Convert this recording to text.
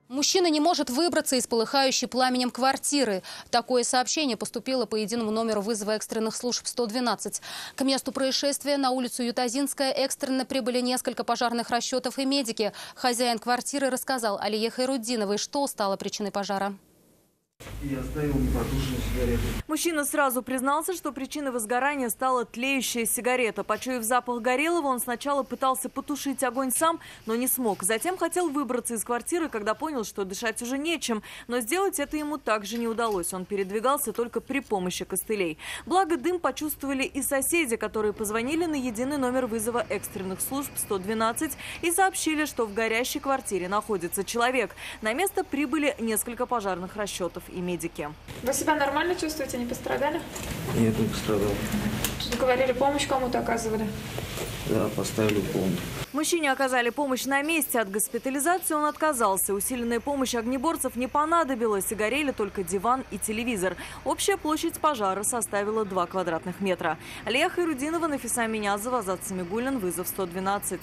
Мужчина не может выбраться из полыхающей пламенем квартиры. Такое сообщение поступило по единому номеру вызова экстренных служб 112. К месту происшествия на улицу Ютазинская экстренно прибыли несколько пожарных расчетов и медики. Хозяин квартиры рассказал Алие Хайруддиновой, что стало причиной пожара. Я оставил непотушенную сигарету. Мужчина сразу признался, что причиной возгорания стала тлеющая сигарета. Почуяв запах горелого, он сначала пытался потушить огонь сам, но не смог. Затем хотел выбраться из квартиры, когда понял, что дышать уже нечем. Но сделать это ему также не удалось. Он передвигался только при помощи костылей. Благо, дым почувствовали и соседи, которые позвонили на единый номер вызова экстренных служб 112 и сообщили, что в горящей квартире находится человек. На место прибыли несколько пожарных расчетов и медики. Вы себя нормально чувствуете? Не пострадали? Нет, не пострадал. Что говорили, помощь кому-то оказывали? Да, поставили помощь. Мужчине оказали помощь на месте. От госпитализации он отказался. Усиленная помощь огнеборцев не понадобилась. И горели только диван и телевизор. Общая площадь пожара составила 2 квадратных метра. Алия Хайруддинова, Нафиса Минязова, Азат Самигуллин, вызов 112.